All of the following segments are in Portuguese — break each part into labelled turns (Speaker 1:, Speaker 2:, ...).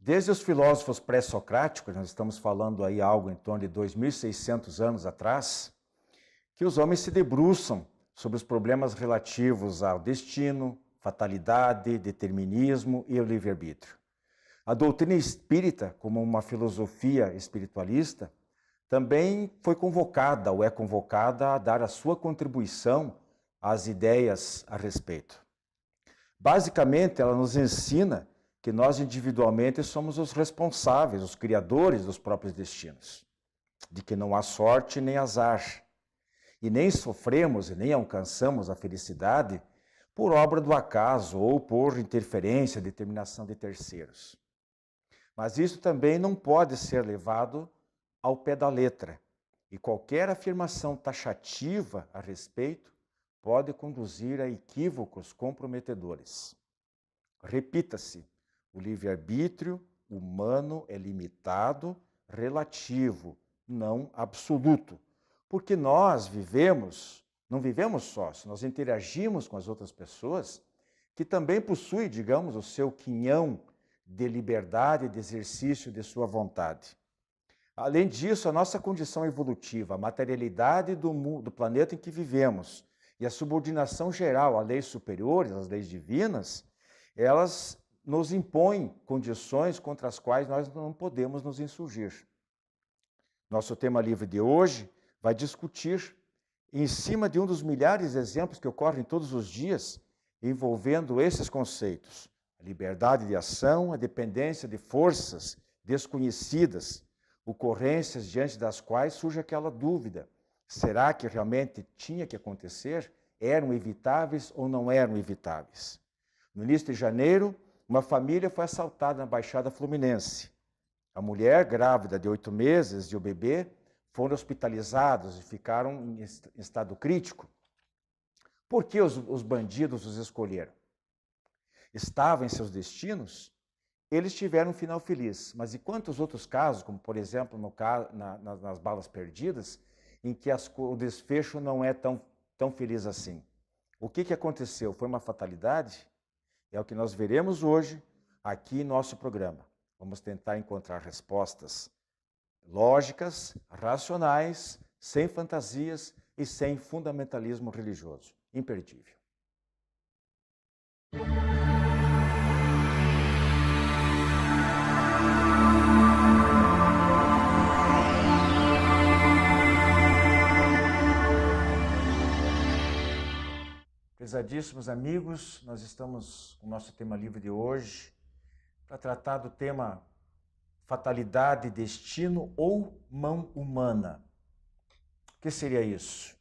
Speaker 1: Desde os filósofos pré-socráticos, nós estamos falando aí algo em torno de 2.600 anos atrás, que os homens se debruçam sobre os problemas relativos ao destino, fatalidade, determinismo e o livre-arbítrio. A doutrina espírita, como uma filosofia espiritualista, também foi convocada ou é convocada a dar a sua contribuição às ideias a respeito. Basicamente, ela nos ensina que nós individualmente somos os responsáveis, os criadores dos próprios destinos, de que não há sorte nem azar, e nem sofremos e nem alcançamos a felicidade por obra do acaso ou por interferência, determinação de terceiros. Mas isso também não pode ser levado ao pé da letra, e qualquer afirmação taxativa a respeito pode conduzir a equívocos comprometedores. Repita-se, o livre-arbítrio humano é limitado, relativo, não absoluto, porque nós não vivemos sós, nós interagimos com as outras pessoas que também possuem, digamos, o seu quinhão de liberdade e de exercício de sua vontade. Além disso, a nossa condição evolutiva, a materialidade do planeta em que vivemos e a subordinação geral a leis superiores, às leis divinas, elas nos impõem condições contra as quais nós não podemos nos insurgir. Nosso tema livre de hoje vai discutir, em cima de um dos milhares de exemplos que ocorrem todos os dias, envolvendo esses conceitos: a liberdade de ação, a dependência de forças desconhecidas, ocorrências diante das quais surge aquela dúvida: será que realmente tinha que acontecer? Eram evitáveis ou não eram evitáveis? No início de janeiro, uma família foi assaltada na Baixada Fluminense. A mulher, grávida de 8 meses e o bebê foram hospitalizados e ficaram em estado crítico. Por que os bandidos os escolheram? Estavam em seus destinos? Eles tiveram um final feliz, mas e quantos outros casos, como por exemplo nas balas perdidas, em que o desfecho não é tão feliz assim? O que aconteceu? Foi uma fatalidade? É o que nós veremos hoje aqui em nosso programa. Vamos tentar encontrar respostas lógicas, racionais, sem fantasias e sem fundamentalismo religioso. Imperdível. Prezadíssimos amigos, nós estamos com o nosso tema livre de hoje para tratar do tema fatalidade, destino ou mão humana. O que seria isso?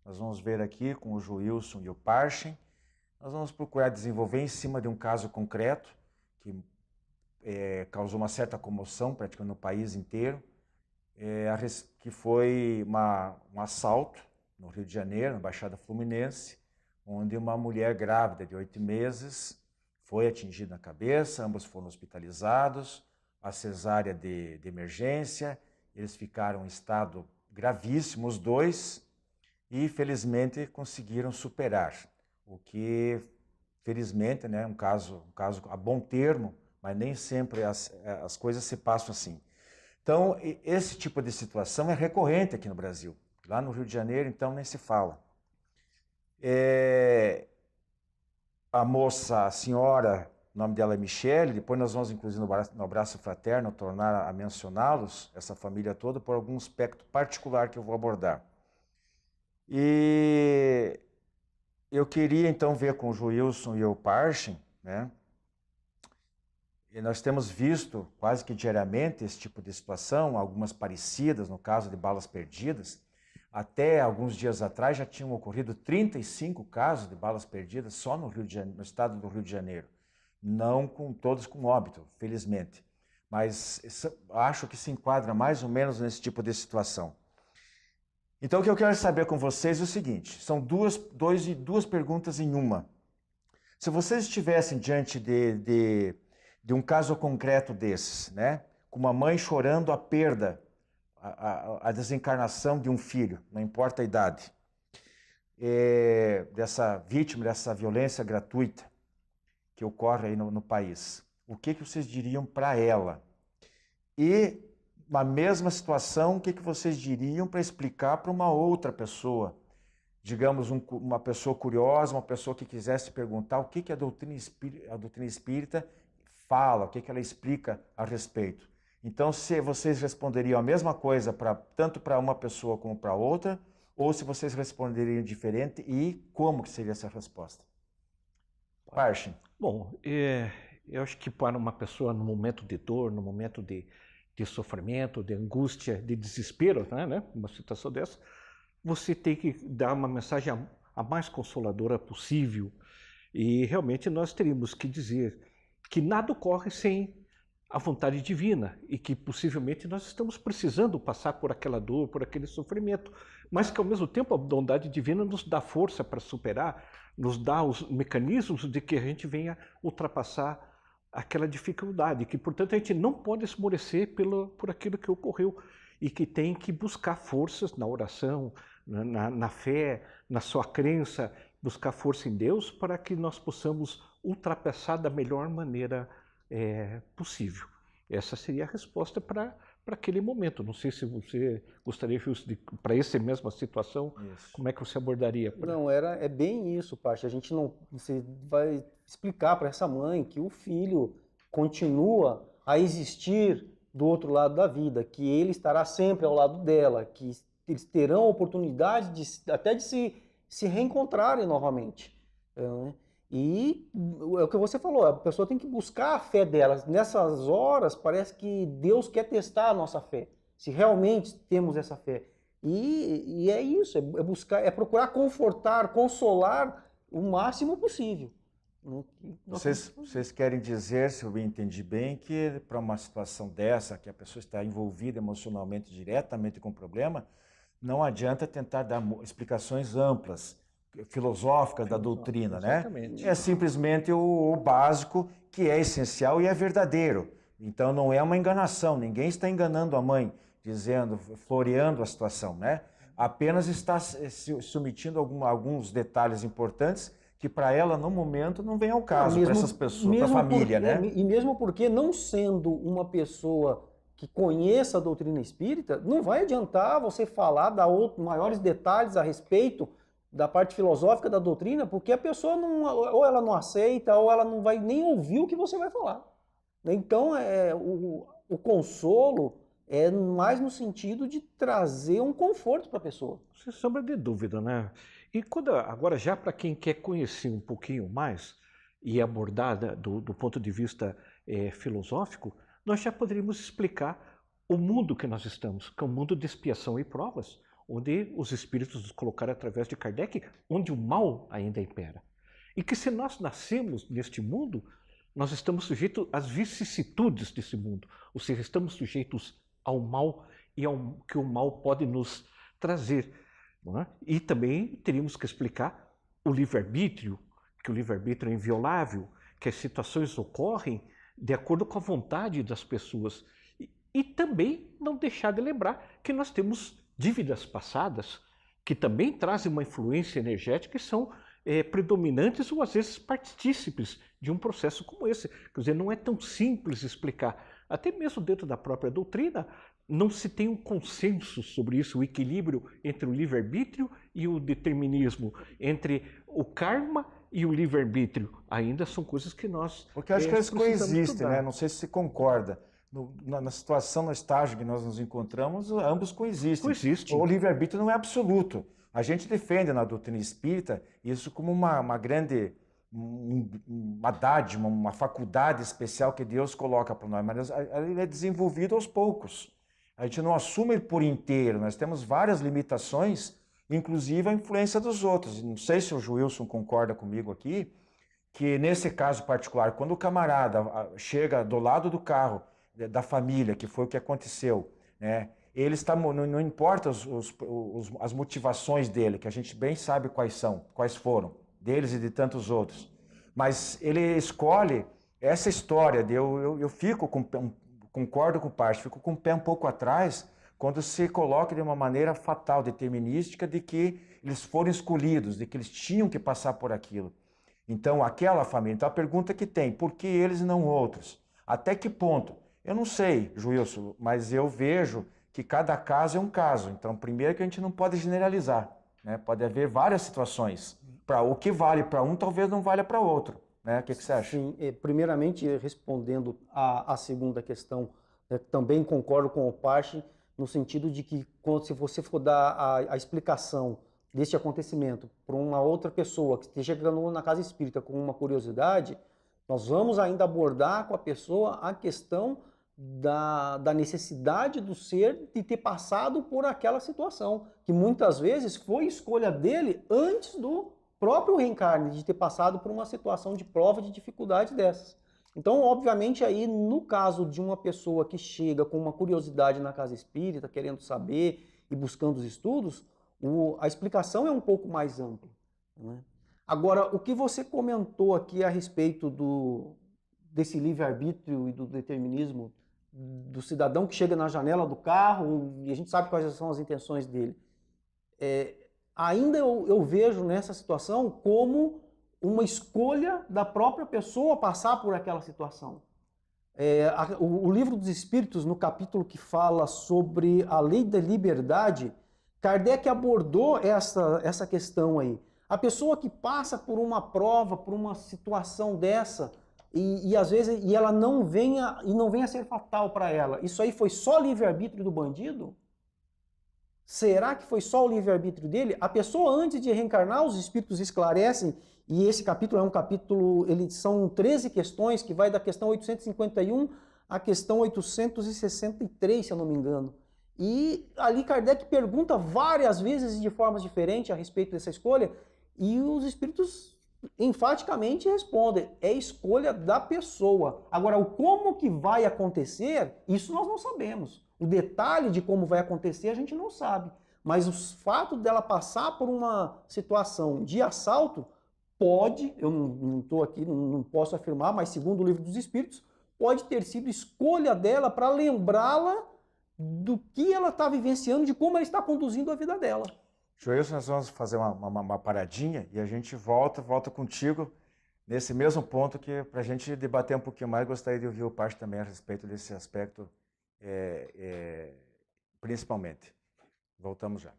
Speaker 1: Nós vamos ver aqui com o Joilson e o Parchen. Nós vamos procurar desenvolver em cima de um caso concreto que causou uma certa comoção praticamente no país inteiro, que foi um assalto no Rio de Janeiro, na Baixada Fluminense, onde uma mulher grávida de 8 meses foi atingida na cabeça, ambos foram hospitalizados, a cesárea de emergência, eles ficaram em estado gravíssimo, os dois, e felizmente conseguiram superar, o que, felizmente, né, um caso a bom termo, mas nem sempre as coisas se passam assim. Então, esse tipo de situação é recorrente aqui no Brasil. Lá no Rio de Janeiro, então, nem se fala. A moça, a senhora, o nome dela é Michele, depois nós vamos, inclusive, no abraço fraterno, tornar a mencioná-los, essa família toda, por algum aspecto particular que eu vou abordar. E eu queria, então, ver com o Joilson e o Parchen, né? E nós temos visto quase que diariamente esse tipo de situação, algumas parecidas, no caso de balas perdidas. Até alguns dias atrás já tinham ocorrido 35 casos de balas perdidas só no estado do Rio de Janeiro. Não todos com óbito, felizmente. Mas acho que se enquadra mais ou menos nesse tipo de situação. Então, o que eu quero saber com vocês é o seguinte, são duas perguntas em uma. Se vocês estivessem diante de um caso concreto desses, né, com uma mãe chorando a perda, a desencarnação de um filho, não importa a idade, dessa vítima, dessa violência gratuita que ocorre aí no país. o que vocês diriam para ela? E, na mesma situação, o que vocês diriam para explicar para uma outra pessoa? Digamos, uma pessoa curiosa, uma pessoa que quisesse perguntar o que a doutrina espírita fala, o que ela explica a respeito. Então, se vocês responderiam a mesma coisa tanto para uma pessoa como para outra, ou se vocês responderiam diferente e como que seria essa resposta? Parchin.
Speaker 2: Bom, eu acho que para uma pessoa no momento de dor, no momento de sofrimento, de angústia, de desespero, né, uma situação dessa, você tem que dar uma mensagem a mais consoladora possível. E realmente nós teríamos que dizer que nada ocorre sem a vontade divina e que possivelmente nós estamos precisando passar por aquela dor, por aquele sofrimento, mas que ao mesmo tempo a bondade divina nos dá força para superar, nos dá os mecanismos de que a gente venha ultrapassar aquela dificuldade, que portanto a gente não pode esmorecer por aquilo que ocorreu e que tem que buscar forças na oração, na fé, na sua crença, buscar força em Deus para que nós possamos ultrapassar da melhor maneira possível. Essa seria a resposta para aquele momento. Não sei se você gostaria, para essa mesma situação, isso. Como é que você abordaria?
Speaker 3: Não, é bem isso, Paty. Você vai explicar para essa mãe que o filho continua a existir do outro lado da vida, que ele estará sempre ao lado dela, que eles terão a oportunidade até de se reencontrarem novamente. E é o que você falou, a pessoa tem que buscar a fé delas. Nessas horas, parece que Deus quer testar a nossa fé, se realmente temos essa fé. E é isso, é procurar confortar, consolar o máximo possível.
Speaker 1: Vocês querem dizer, se eu entendi bem, que para uma situação dessa, que a pessoa está envolvida emocionalmente, diretamente com o problema, não adianta tentar dar explicações amplas, filosóficas da doutrina,
Speaker 2: exatamente,
Speaker 1: né? É simplesmente o básico, que é essencial e é verdadeiro. Então não é uma enganação, ninguém está enganando a mãe, dizendo, floreando a situação, né? Apenas está se submetindo a alguns detalhes importantes que para ela, no momento, não vem ao caso, para essas pessoas, para a família, né?
Speaker 3: E mesmo porque, não sendo uma pessoa que conheça a doutrina espírita, não vai adiantar você falar, dar maiores detalhes a respeito da parte filosófica da doutrina, porque a pessoa ou ela não aceita, ou ela não vai nem ouvir o que você vai falar. Então, o consolo é mais no sentido de trazer um conforto para a pessoa.
Speaker 2: Sem sombra de dúvida, né? E agora, já para quem quer conhecer um pouquinho mais e abordar do ponto de vista filosófico, nós já poderíamos explicar o mundo que nós estamos, que é um mundo de expiação e provas, onde os espíritos nos colocaram através de Kardec, onde o mal ainda impera. E que se nós nascemos neste mundo, nós estamos sujeitos às vicissitudes desse mundo, ou seja, estamos sujeitos ao mal e ao que o mal pode nos trazer. Não é? E também teríamos que explicar o livre-arbítrio, que o livre-arbítrio é inviolável, que as situações ocorrem de acordo com a vontade das pessoas. E também não deixar de lembrar que nós temos dívidas passadas, que também trazem uma influência energética e são predominantes ou às vezes partícipes de um processo como esse. Quer dizer, não é tão simples explicar. Até mesmo dentro da própria doutrina, não se tem um consenso sobre isso, o equilíbrio entre o livre-arbítrio e o determinismo, entre o karma e o livre-arbítrio. Ainda são coisas que nós
Speaker 1: Porque eu acho que eles coexistem, né? Não sei se você concorda. Na situação, no estágio que nós nos encontramos, ambos coexistem. O livre-arbítrio não é absoluto. A gente defende na doutrina espírita isso como uma grande, uma dádiva, uma faculdade especial que Deus coloca para nós, mas ele é desenvolvido aos poucos. A gente não assume ele por inteiro, nós temos várias limitações, inclusive a influência dos outros. Não sei se o Joilson concorda comigo aqui, que nesse caso particular, quando o camarada chega do lado do carro da família, que foi o que aconteceu, né? Ele está, não importa as motivações dele, que a gente bem sabe quais foram, deles e de tantos outros, mas ele escolhe essa história, eu fico concordo com o Parchin, fico com o pé um pouco atrás quando se coloca de uma maneira fatal, determinística, de que eles foram escolhidos, de que eles tinham que passar por aquilo. Então, aquela família. Então, a pergunta que tem, por que eles e não outros? Até que ponto? Eu não sei, Joilson, mas eu vejo que cada caso é um caso. Então, primeiro que a gente não pode generalizar, né? Pode haver várias situações. O que vale para um, talvez não valha para outro. Né? O que você acha?
Speaker 3: Sim, primeiramente, respondendo à segunda questão, também concordo com o Parche, no sentido de que, se você for dar a explicação deste acontecimento para uma outra pessoa que esteja chegando na casa espírita com uma curiosidade, nós vamos ainda abordar com a pessoa a questão da necessidade do ser de ter passado por aquela situação, que muitas vezes foi escolha dele antes do próprio reencarne, de ter passado por uma situação de prova, de dificuldade dessas. Então, obviamente, aí no caso de uma pessoa que chega com uma curiosidade na casa espírita, querendo saber e buscando os estudos, a explicação é um pouco mais ampla. Né? Agora, o que você comentou aqui a respeito desse livre-arbítrio e do determinismo do cidadão que chega na janela do carro, e a gente sabe quais são as intenções dele, ainda eu vejo nessa situação como uma escolha da própria pessoa passar por aquela situação. O Livro dos Espíritos, no capítulo que fala sobre a lei da liberdade, Kardec abordou essa questão aí. A pessoa que passa por uma prova, por uma situação dessa, e às vezes ela não venha a ser fatal para ela, isso aí foi só livre-arbítrio do bandido? Será que foi só o livre-arbítrio dele? A pessoa, antes de reencarnar, os espíritos esclarecem, e esse capítulo é um capítulo, são 13 questões, que vai da questão 851 à questão 863, se eu não me engano. E ali Kardec pergunta várias vezes e de formas diferentes a respeito dessa escolha, e os espíritos enfaticamente respondem, é escolha da pessoa. Agora, o como que vai acontecer, isso nós não sabemos. O detalhe de como vai acontecer a gente não sabe. Mas o fato dela passar por uma situação de assalto pode, eu não estou aqui, não posso afirmar, mas segundo o Livro dos Espíritos, pode ter sido escolha dela para lembrá-la do que ela está vivenciando, de como ela está conduzindo a vida dela.
Speaker 1: Joilson, nós vamos fazer uma paradinha e a gente volta contigo nesse mesmo ponto que para a gente debater um pouquinho mais, gostaria de ouvir o Parche também a respeito desse aspecto, principalmente. Voltamos já.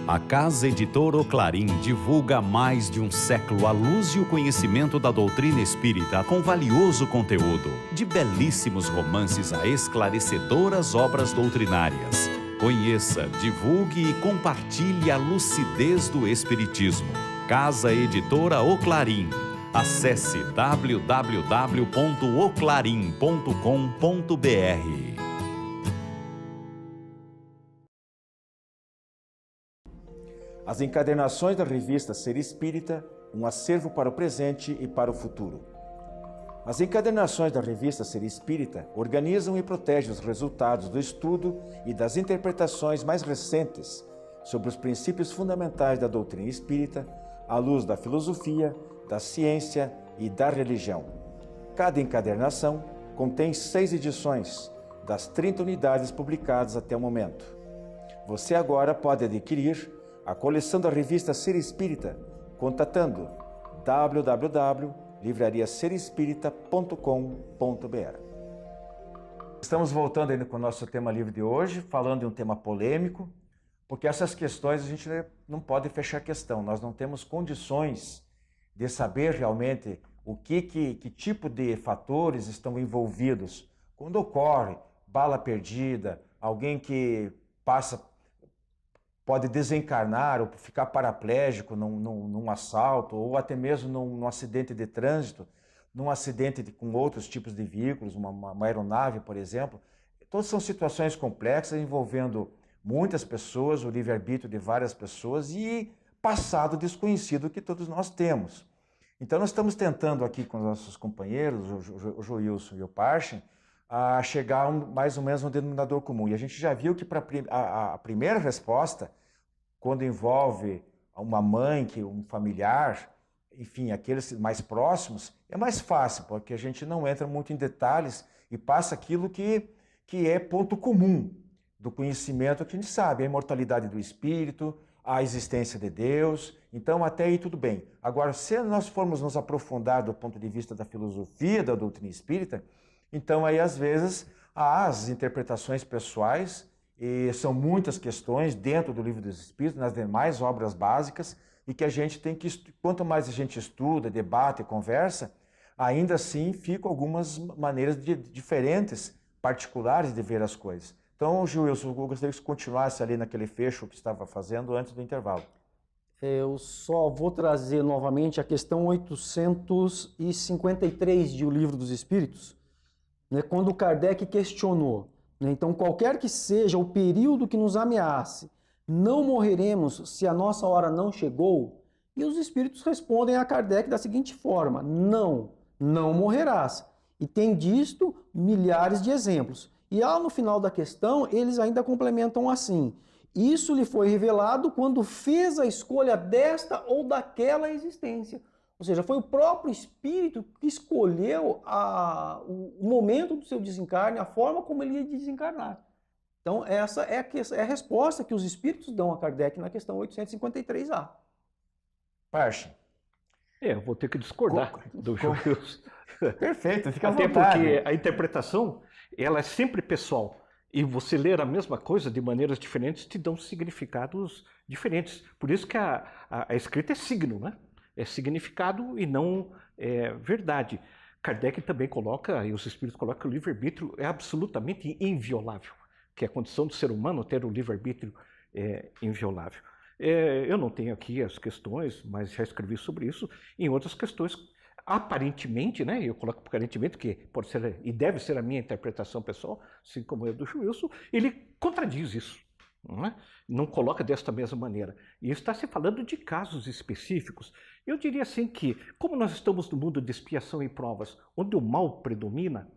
Speaker 4: A Casa Editora O Clarim divulga há mais de um século a luz e o conhecimento da doutrina espírita com valioso conteúdo, de belíssimos romances a esclarecedoras obras doutrinárias. Conheça, divulgue e compartilhe a lucidez do Espiritismo. Casa Editora O Clarim. Acesse www.oclarim.com.br.
Speaker 1: As encadernações da revista Ser Espírita, um acervo para o presente e para o futuro. As encadernações da revista Ser Espírita organizam e protegem os resultados do estudo e das interpretações mais recentes sobre os princípios fundamentais da doutrina espírita, à luz da filosofia, da ciência e da religião. Cada encadernação contém 6 edições, das 30 unidades publicadas até o momento. Você agora pode adquirir a coleção da revista Ser Espírita, contatando www.livrariaserespirita.com.br. Estamos voltando ainda com o nosso tema livre de hoje, falando de um tema polêmico, porque essas questões a gente não pode fechar a questão, nós não temos condições de saber realmente que tipo de fatores estão envolvidos. Quando ocorre bala perdida, alguém que pode desencarnar ou ficar paraplégico num assalto, ou até mesmo num acidente de trânsito, num acidente com outros tipos de veículos, uma aeronave, por exemplo. Todas são situações complexas envolvendo muitas pessoas, o livre-arbítrio de várias pessoas e passado desconhecido que todos nós temos. Então nós estamos tentando aqui com os nossos companheiros, o Joilson e o Parche, a chegar mais ou menos um denominador comum. E a gente já viu que a primeira resposta, quando envolve uma mãe, um familiar, enfim, aqueles mais próximos, é mais fácil, porque a gente não entra muito em detalhes e passa aquilo que é ponto comum do conhecimento que a gente sabe, a imortalidade do espírito, a existência de Deus. Então, até aí tudo bem. Agora, se nós formos nos aprofundar do ponto de vista da filosofia da doutrina espírita, então aí às vezes há as interpretações pessoais, e são muitas questões dentro do Livro dos Espíritos, nas demais obras básicas, e que a gente tem que, quanto mais a gente estuda, debate e conversa, ainda assim ficam algumas maneiras diferentes, particulares de ver as coisas. Então, Gil, eu gostaria que você continuasse ali naquele fecho que estava fazendo antes do intervalo.
Speaker 3: Eu só vou trazer novamente a questão 853 de O Livro dos Espíritos, né, quando Kardec questionou, né, então, qualquer que seja o período que nos ameace, não morreremos se a nossa hora não chegou? E os Espíritos respondem a Kardec da seguinte forma: não morrerás. E tem disto milhares de exemplos. E lá no final da questão, eles ainda complementam assim: isso lhe foi revelado quando fez a escolha desta ou daquela existência. Ou seja, foi o próprio espírito que escolheu o momento do seu desencarne, a forma como ele ia desencarnar. Então, essa é a resposta que os espíritos dão a Kardec na questão 853A.
Speaker 1: Parche.
Speaker 2: Eu vou ter que discordar do Julius.
Speaker 1: Perfeito, fica à
Speaker 2: Até
Speaker 1: vontade.
Speaker 2: porque a interpretação, ela é sempre pessoal. E você ler a mesma coisa de maneiras diferentes te dão significados diferentes. Por isso que a escrita é signo, né? É significado e não verdade. Kardec também coloca, e os espíritos colocam, que o livre-arbítrio é absolutamente inviolável, que é a condição do ser humano ter o livre-arbítrio inviolável. Eu não tenho aqui as questões, mas já escrevi sobre isso. Em outras questões, aparentemente, né, eu coloco aparentemente, que pode ser e deve ser a minha interpretação pessoal, assim como a do Wilson, ele contradiz isso. Não coloca desta mesma maneira. E está se falando de casos específicos. Eu diria assim que, como nós estamos no mundo de expiação e provas, onde o mal predomina,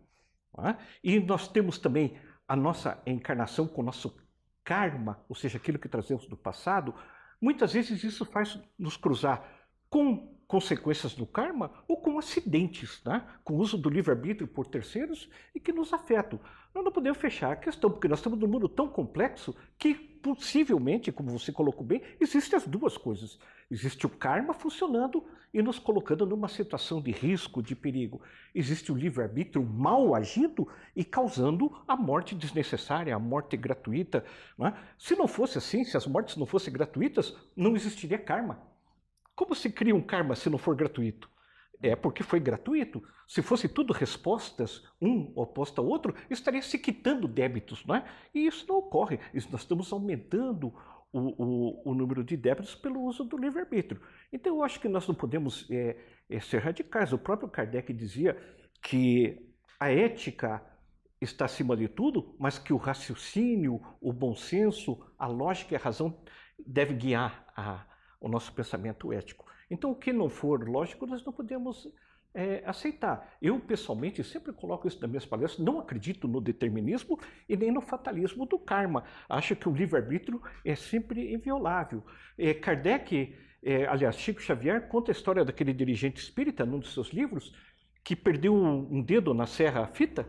Speaker 2: e nós temos também a nossa encarnação com o nosso karma, ou seja, aquilo que trazemos do passado, muitas vezes isso faz nos cruzar com consequências do karma ou com acidentes, né? Com o uso do livre-arbítrio por terceiros e que nos afetam. Nós não podemos fechar a questão, porque nós estamos num mundo tão complexo que possivelmente, como você colocou bem, existem as duas coisas. Existe o karma funcionando e nos colocando numa situação de risco, de perigo. Existe o livre-arbítrio mal agindo e causando a morte desnecessária, a morte gratuita. Né? Se não fosse assim, se as mortes não fossem gratuitas, não existiria karma. Como se cria um karma se não for gratuito? É porque foi gratuito. Se fosse tudo respostas, um oposto ao outro, estaria se quitando débitos, não é? E isso não ocorre. Nós estamos aumentando o número de débitos pelo uso do livre-arbítrio. Então eu acho que nós não podemos ser radicais. O próprio Kardec dizia que a ética está acima de tudo, mas que o raciocínio, o bom senso, a lógica e a razão devem guiar o nosso pensamento ético. Então, o que não for lógico, nós não podemos aceitar. Eu, pessoalmente, sempre coloco isso nas minhas palestras, não acredito no determinismo e nem no fatalismo do karma. Acho que o livre-arbítrio é sempre inviolável. Kardec, aliás, Chico Xavier, conta a história daquele dirigente espírita, num dos seus livros, que perdeu um dedo na serra fita,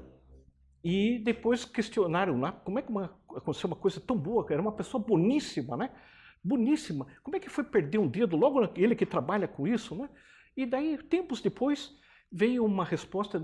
Speaker 2: e depois questionaram lá como é que aconteceu uma coisa tão boa, era uma pessoa boníssima, né? Boníssima. Como é que foi perder um dedo? Logo ele que trabalha com isso, né? E daí, tempos depois, veio uma resposta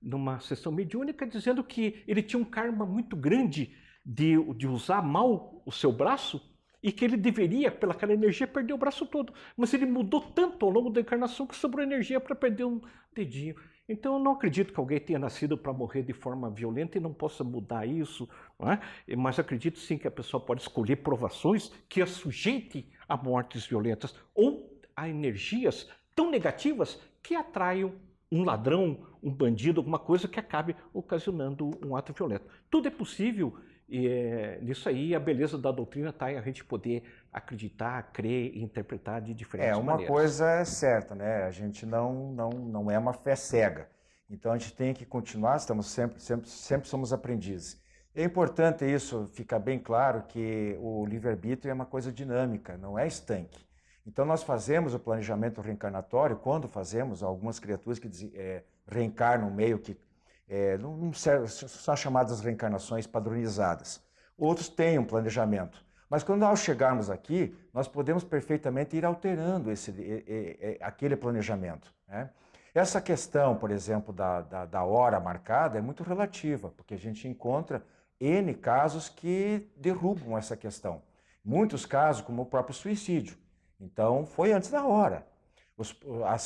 Speaker 2: numa sessão mediúnica dizendo que ele tinha um karma muito grande de usar mal o seu braço e que ele deveria, pelaquela energia, perder o braço todo. Mas ele mudou tanto ao longo da encarnação que sobrou energia para perder um dedinho. Então eu não acredito que alguém tenha nascido para morrer de forma violenta e não possa mudar isso, não é? Mas acredito sim que a pessoa pode escolher provações que a sujeite a mortes violentas ou a energias tão negativas que atraiam um ladrão, um bandido, alguma coisa que acabe ocasionando um ato violento. Tudo é possível. E nisso aí a beleza da doutrina está em a gente poder acreditar, crer e interpretar de diferentes maneiras.
Speaker 1: Uma coisa é certa, né? A gente não é uma fé cega. Então a gente tem que continuar, estamos sempre somos aprendizes. É importante isso ficar bem claro que o livre-arbítrio é uma coisa dinâmica, não é estanque. Então nós fazemos o planejamento reencarnatório, quando fazemos, algumas criaturas que reencarnam meio que são chamadas reencarnações padronizadas. Outros têm um planejamento. Mas quando ao chegarmos aqui, nós podemos perfeitamente ir alterando aquele planejamento, né? Essa questão, por exemplo, da hora marcada é muito relativa, porque a gente encontra N casos que derrubam essa questão. Muitos casos, como o próprio suicídio. Então, foi antes da hora. As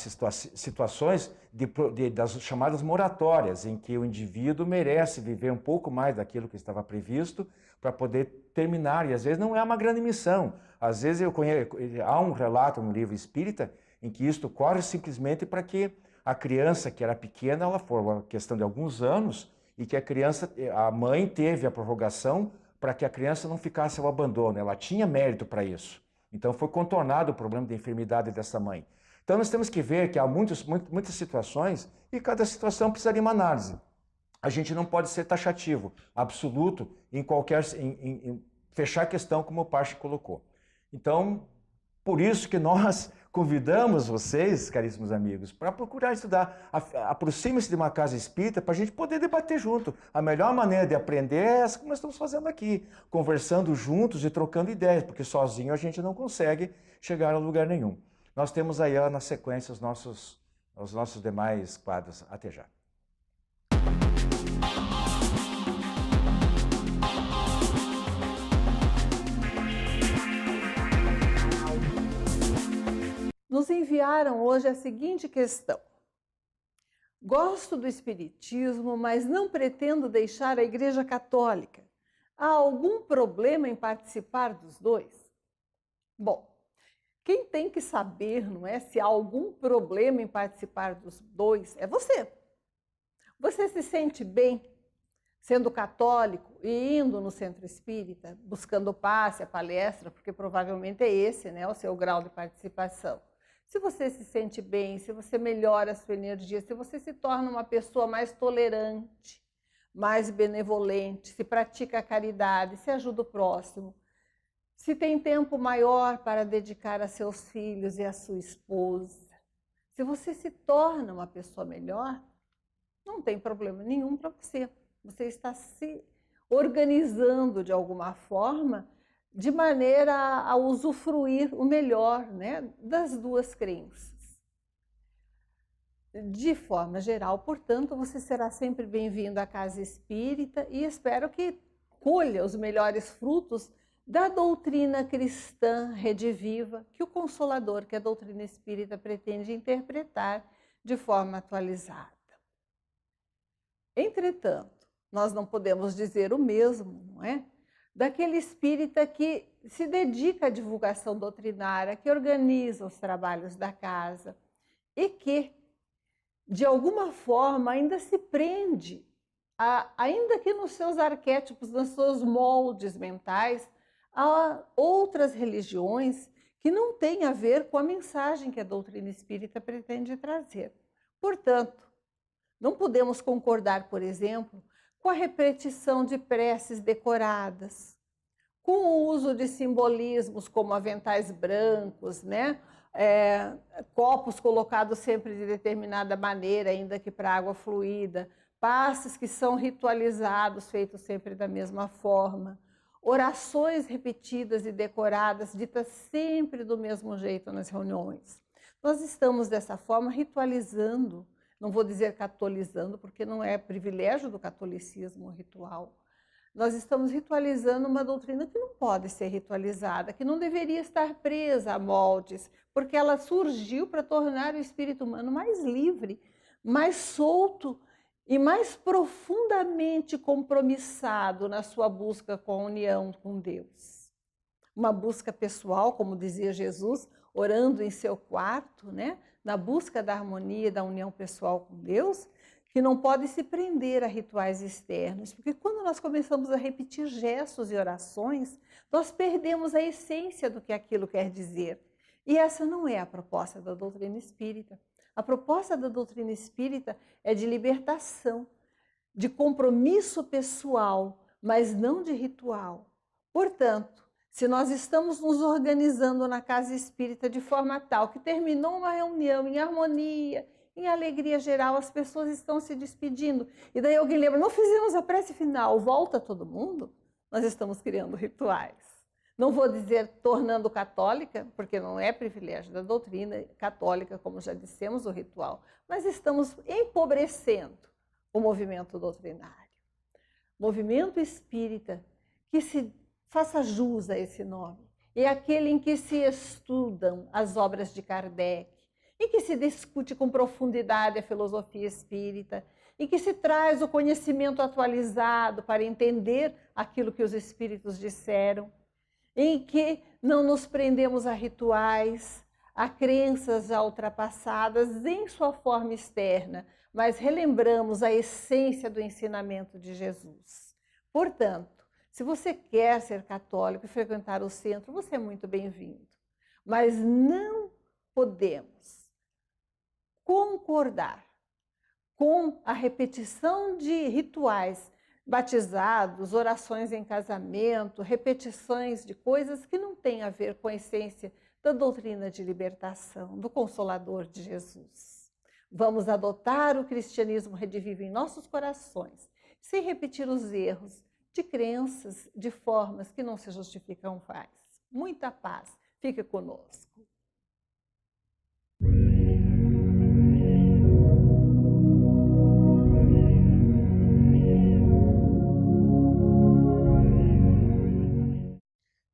Speaker 1: situações das chamadas moratórias, em que o indivíduo merece viver um pouco mais daquilo que estava previsto para poder terminar. E às vezes não é uma grande missão. Às vezes há um relato no livro espírita em que isto ocorre simplesmente para que a criança que era pequena, ela foi uma questão de alguns anos, e que a mãe teve a prorrogação para que a criança não ficasse ao abandono. Ela tinha mérito para isso. Então foi contornado o problema da enfermidade dessa mãe. Então nós temos que ver que há muitas situações e cada situação precisa de uma análise. A gente não pode ser taxativo, absoluto, em fechar a questão como o Parche colocou. Então, por isso que nós convidamos vocês, caríssimos amigos, para procurar estudar. Aproxime-se de uma casa espírita para a gente poder debater junto. A melhor maneira de aprender é essa que nós estamos fazendo aqui, conversando juntos e trocando ideias, porque sozinho a gente não consegue chegar a lugar nenhum. Nós temos aí na sequência os nossos demais quadros. Até já.
Speaker 5: Nos enviaram hoje a seguinte questão. Gosto do Espiritismo, mas não pretendo deixar a Igreja Católica. Há algum problema em participar dos dois? Bom, quem tem que saber, não é, se há algum problema em participar dos dois é você. Você se sente bem sendo católico e indo no centro espírita, buscando o passe, a palestra, porque provavelmente é esse, né, o seu grau de participação. Se você se sente bem, se você melhora a sua energia, se você se torna uma pessoa mais tolerante, mais benevolente, se pratica a caridade, se ajuda o próximo, se tem tempo maior para dedicar a seus filhos e a sua esposa, se você se torna uma pessoa melhor, não tem problema nenhum para você. Você está se organizando de alguma forma de maneira a usufruir o melhor, né, das duas crenças. De forma geral, portanto, você será sempre bem-vindo à Casa Espírita e espero que colha os melhores frutos da doutrina cristã rediviva que o Consolador, que a doutrina espírita pretende interpretar de forma atualizada. Entretanto, nós não podemos dizer o mesmo, não é? Daquele espírita que se dedica à divulgação doutrinária, que organiza os trabalhos da casa e que, de alguma forma, ainda se prende, ainda que nos seus arquétipos, nos seus moldes mentais, a outras religiões que não têm a ver com a mensagem que a doutrina espírita pretende trazer. Portanto, não podemos concordar, por exemplo, com a repetição de preces decoradas, com o uso de simbolismos como aventais brancos, né? Copos colocados sempre de determinada maneira, ainda que para água fluida, passes que são ritualizados, feitos sempre da mesma forma, orações repetidas e decoradas, ditas sempre do mesmo jeito nas reuniões. Nós estamos, dessa forma, ritualizando. Não vou dizer catolizando, porque não é privilégio do catolicismo o ritual. Nós estamos ritualizando uma doutrina que não pode ser ritualizada, que não deveria estar presa a moldes, porque ela surgiu para tornar o espírito humano mais livre, mais solto e mais profundamente compromissado na sua busca com a união com Deus. Uma busca pessoal, como dizia Jesus, orando em seu quarto, né? Na busca da harmonia e da união pessoal com Deus, que não pode se prender a rituais externos, porque quando nós começamos a repetir gestos e orações, nós perdemos a essência do que aquilo quer dizer. E essa não é a proposta da doutrina espírita. A proposta da doutrina espírita é de libertação, de compromisso pessoal, mas não de ritual. Portanto, se nós estamos nos organizando na casa espírita de forma tal que terminou uma reunião em harmonia, em alegria geral, as pessoas estão se despedindo, e daí alguém lembra, não fizemos a prece final, volta todo mundo? Nós estamos criando rituais. Não vou dizer tornando católica, porque não é privilégio da doutrina católica, como já dissemos, o ritual, mas estamos empobrecendo o movimento doutrinário. Movimento espírita, que se faça jus a esse nome, é aquele em que se estudam as obras de Kardec, em que se discute com profundidade a filosofia espírita, em que se traz o conhecimento atualizado para entender aquilo que os espíritos disseram, em que não nos prendemos a rituais, a crenças já ultrapassadas em sua forma externa, mas relembramos a essência do ensinamento de Jesus. Portanto, se você quer ser católico e frequentar o centro, você é muito bem-vindo. Mas não podemos concordar com a repetição de rituais, batizados, orações em casamento, repetições de coisas que não têm a ver com a essência da doutrina de libertação, do Consolador de Jesus. Vamos adotar o cristianismo redivivo em nossos corações, sem repetir os erros de crenças, de formas que não se justificam mais. Muita paz. Fique conosco.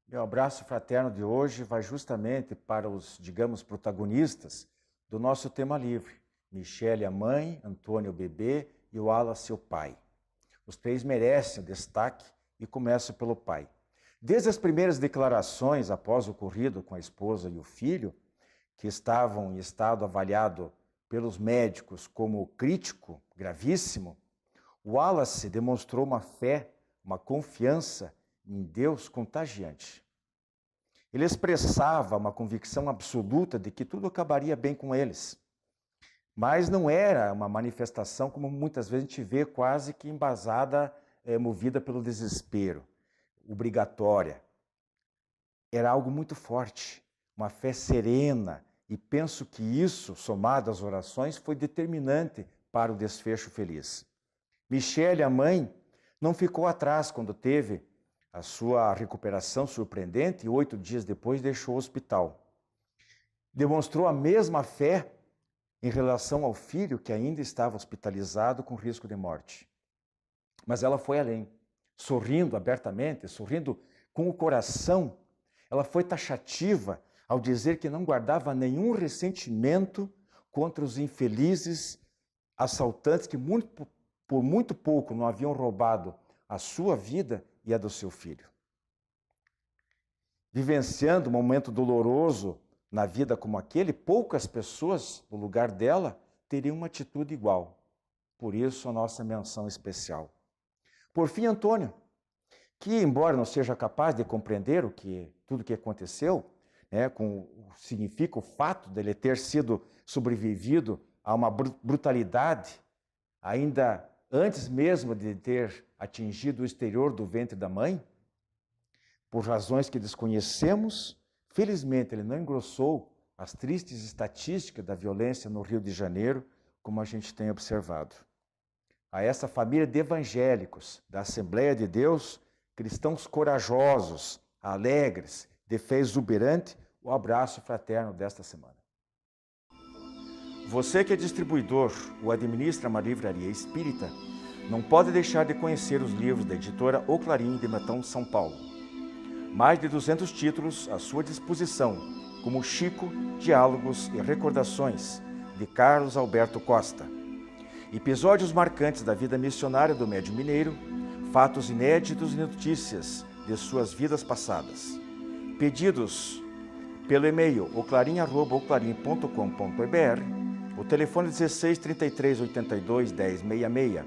Speaker 1: Meu abraço fraterno de hoje vai justamente para os, digamos, protagonistas do nosso tema livre. Michele, a mãe, Antônio, o bebê, e o Wallace, o pai. Os três merecem o destaque e começo pelo pai. Desde as primeiras declarações após o ocorrido com a esposa e o filho, que estavam em estado avaliado pelos médicos como crítico, gravíssimo, Wallace demonstrou uma fé, uma confiança em Deus contagiante. Ele expressava uma convicção absoluta de que tudo acabaria bem com eles. Mas não era uma manifestação como muitas vezes a gente vê quase que embasada, movida pelo desespero, obrigatória. Era algo muito forte, uma fé serena, e penso que isso, somado às orações, foi determinante para o desfecho feliz. Michele, a mãe, não ficou atrás quando teve a sua recuperação surpreendente e 8 dias depois deixou o hospital. Demonstrou a mesma fé em relação ao filho que ainda estava hospitalizado com risco de morte. Mas ela foi além, sorrindo abertamente, sorrindo com o coração. Ela foi taxativa ao dizer que não guardava nenhum ressentimento contra os infelizes assaltantes que por muito pouco não haviam roubado a sua vida e a do seu filho. Vivenciando um momento doloroso na vida como aquele, poucas pessoas, no lugar dela, teriam uma atitude igual. Por isso, a nossa menção especial. Por fim, Antônio, que, embora não seja capaz de compreender tudo o que aconteceu, significa o fato dele ter sido sobrevivido a uma brutalidade, ainda antes mesmo de ter atingido o exterior do ventre da mãe, por razões que desconhecemos, felizmente ele não engrossou as tristes estatísticas da violência no Rio de Janeiro, como a gente tem observado. A essa família de evangélicos da Assembleia de Deus, cristãos corajosos, alegres, de fé exuberante, o abraço fraterno desta semana. Você que é distribuidor ou administra uma livraria espírita, não pode deixar de conhecer os livros da editora O Clarim de Metão, São Paulo. Mais de 200 títulos à sua disposição, como Chico, Diálogos e Recordações, de Carlos Alberto Costa. Episódios marcantes da vida missionária do médium mineiro, fatos inéditos e notícias de suas vidas passadas. Pedidos pelo e-mail oclarim@oclarim.com.br, o telefone 16 33 82 10 66,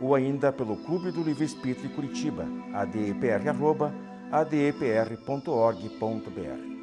Speaker 1: ou ainda pelo Clube do Livro Espírita de Curitiba, adepr@adepr.org.br.